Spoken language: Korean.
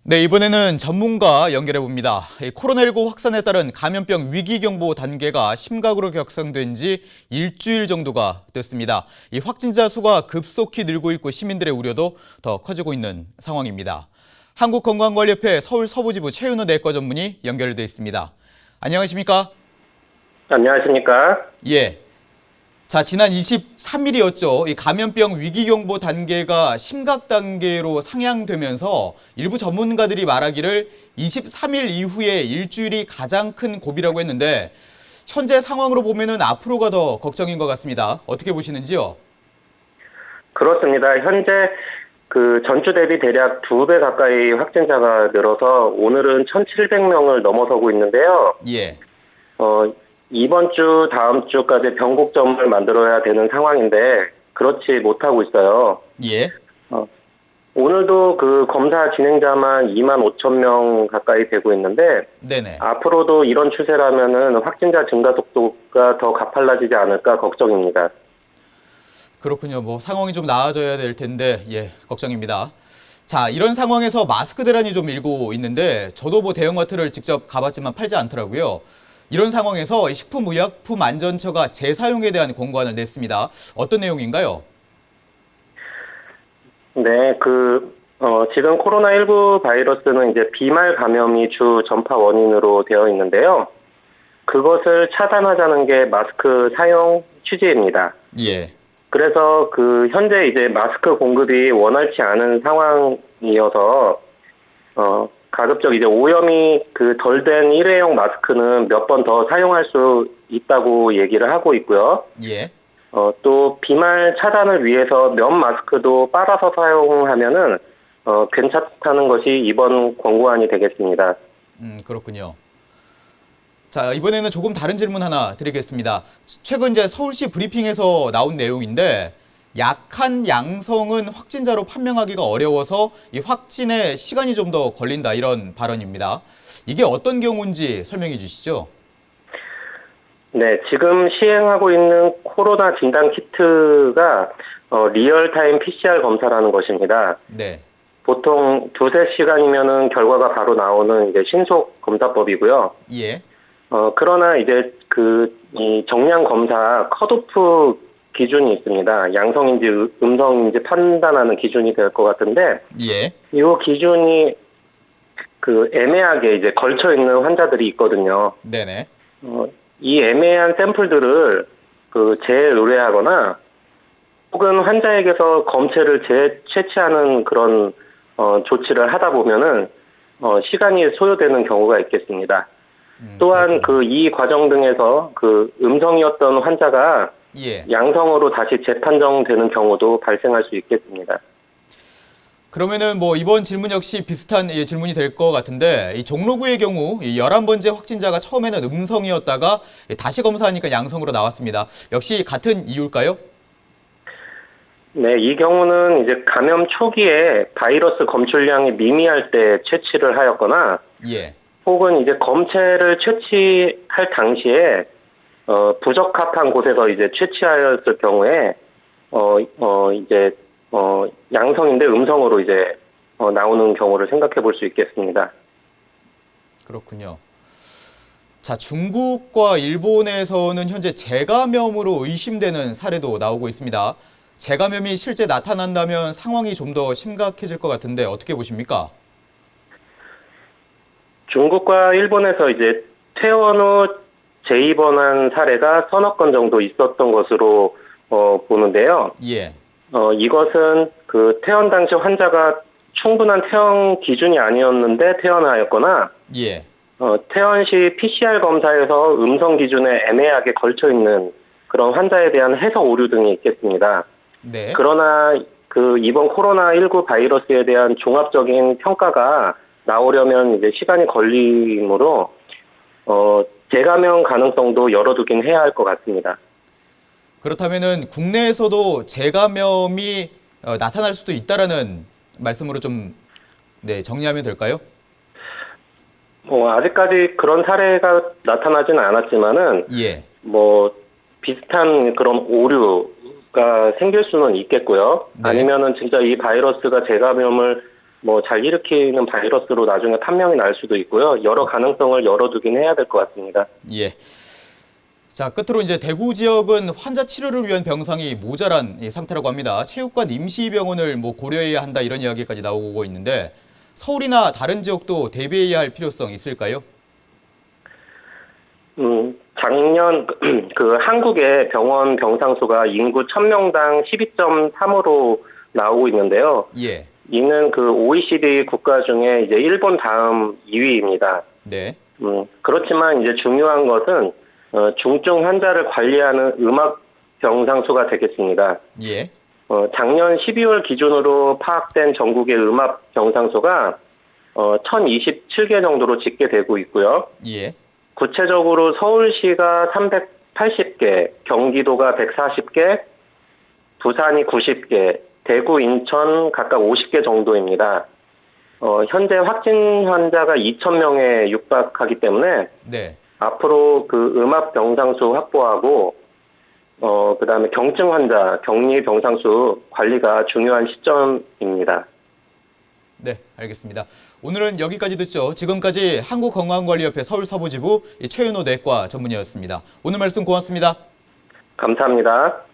네, 이번에는 전문가 연결해 봅니다. 코로나19 확산에 따른 감염병 위기경보 단계가 심각으로 격상된 지 일주일 정도가 됐습니다. 이 확진자 수가 급속히 늘고 있고 시민들의 우려도 더 커지고 있는 상황입니다. 한국건강관리협회 서울 서부지부 최윤호 내과 전문의 연결돼 있습니다. 안녕하십니까? 안녕하십니까? 예. 자, 지난 23일이었죠. 이 감염병 위기경보 단계가 심각 단계로 상향되면서 일부 전문가들이 말하기를 23일 이후에 일주일이 가장 큰 고비라고 했는데 현재 상황으로 보면은 앞으로가 더 걱정인 것 같습니다. 어떻게 보시는지요? 그렇습니다. 현재 전주 대비 대략 2배 가까이 확진자가 늘어서 오늘은 1,700명을 넘어서고 있는데요. 예. 이번 주, 다음 주까지 변곡점을 만들어야 되는 상황인데 그렇지 못하고 있어요. 예. 오늘도 검사 진행자만 2만 5천 명 가까이 되고 있는데 네네. 앞으로도 이런 추세라면은 확진자 증가 속도가 더 가팔라지지 않을까 걱정입니다. 그렇군요. 뭐 상황이 좀 나아져야 될 텐데 예, 걱정입니다. 자, 이런 상황에서 마스크 대란이 좀 일고 있는데 저도 뭐 대형마트를 직접 가봤지만 팔지 않더라고요. 이런 상황에서 식품의약품안전처가 재사용에 대한 권고안을 냈습니다. 어떤 내용인가요? 네, 지금 코로나19 바이러스는 이제 비말 감염이 주 전파 원인으로 되어 있는데요. 그것을 차단하자는 게 마스크 사용 취지입니다. 예. 그래서 현재 이제 마스크 공급이 원활치 않은 상황이어서, 가급적 이제 오염이 덜 된 일회용 마스크는 몇 번 더 사용할 수 있다고 얘기를 하고 있고요. 예. 또 비말 차단을 위해서 면 마스크도 빨아서 사용하면은 괜찮다는 것이 이번 권고안이 되겠습니다. 그렇군요. 자, 이번에는 조금 다른 질문 하나 드리겠습니다. 최근 이제 서울시 브리핑에서 나온 내용인데 약한 양성은 확진자로 판명하기가 어려워서 이 확진에 시간이 좀 더 걸린다 이런 발언입니다. 이게 어떤 경우인지 설명해 주시죠. 네, 지금 시행하고 있는 코로나 진단 키트가 리얼타임 PCR 검사라는 것입니다. 네. 보통 2~3시간이면은 결과가 바로 나오는 이제 신속 검사법이고요. 예. 그러나 이제 이 정량 검사 컷오프 기준이 있습니다. 양성인지 음성인지 판단하는 기준이 될 것 같은데, 예. 이 기준이 애매하게 이제 걸쳐 있는 환자들이 있거든요. 네네. 이 애매한 샘플들을 재의뢰하거나 혹은 환자에게서 검체를 채취하는 그런 조치를 하다 보면은 시간이 소요되는 경우가 있겠습니다. 또한 이 과정 등에서 음성이었던 환자가 예. 양성으로 다시 재판정되는 경우도 발생할 수 있겠습니다. 그러면은 뭐 이번 질문 역시 비슷한 질문이 될 것 같은데 이 종로구의 경우 11번째 확진자가 처음에는 음성이었다가 다시 검사하니까 양성으로 나왔습니다. 역시 같은 이유일까요? 네, 이 경우는 이제 감염 초기에 바이러스 검출량이 미미할 때 채취를 하였거나 예. 혹은 이제 검체를 채취할 당시에 부적합한 곳에서 이제 채취하였을 경우에 이제 양성인데 음성으로 이제 나오는 경우를 생각해 볼 수 있겠습니다. 그렇군요. 자, 중국과 일본에서는 현재 재감염으로 의심되는 사례도 나오고 있습니다. 재감염이 실제 나타난다면 상황이 좀 더 심각해질 것 같은데 어떻게 보십니까? 중국과 일본에서 이제 퇴원 후 재입원한 사례가 서너 건 정도 있었던 것으로 보는데요. 예. 이것은 퇴원 당시 환자가 충분한 퇴원 기준이 아니었는데 퇴원하였거나, 예. 퇴원 시 PCR 검사에서 음성 기준에 애매하게 걸쳐 있는 그런 환자에 대한 해석 오류 등이 있겠습니다. 네. 그러나 이번 코로나19 바이러스에 대한 종합적인 평가가 나오려면 이제 시간이 걸리므로 재감염 가능성도 열어두긴 해야 할 것 같습니다. 그렇다면은 국내에서도 재감염이 나타날 수도 있다라는 말씀으로 좀 정리하면 될까요? 아직까지 그런 사례가 나타나지는 않았지만은 예. 비슷한 그런 오류가 생길 수는 있겠고요. 네. 아니면은 진짜 이 바이러스가 재감염을 뭐 잘 일으키는 바이러스로 나중에 판명이 날 수도 있고요. 여러 가능성을 열어두긴 해야 될 것 같습니다. 예. 자, 끝으로 이제 대구 지역은 환자 치료를 위한 병상이 모자란 이 상태라고 합니다. 체육관 임시병원을 뭐 고려해야 한다 이런 이야기까지 나오고 있는데 서울이나 다른 지역도 대비해야 할 필요성이 있을까요? 작년 그 한국의 병원 병상 수가 인구 1000명당 12.3으로 나오고 있는데요. 예. 이는 그 OECD 국가 중에 이제 일본 다음 2위입니다. 네. 그렇지만 이제 중요한 것은 중증 환자를 관리하는 음압 병상 수가 되겠습니다. 예. 작년 12월 기준으로 파악된 전국의 음압 병상 수가 1027개 정도로 집계되고 있고요. 예. 구체적으로 서울시가 380개, 경기도가 140개, 부산이 90개, 대구, 인천 각각 50개 정도입니다. 현재 확진 환자가 2,000명에 육박하기 때문에 네. 앞으로 그 음압 병상수 확보하고 그다음에 경증 환자, 격리 병상수 관리가 중요한 시점입니다. 네, 알겠습니다. 오늘은 여기까지 듣죠. 지금까지 한국건강관리협회 서울서부지부 최윤호 내과 전문의였습니다. 오늘 말씀 고맙습니다. 감사합니다.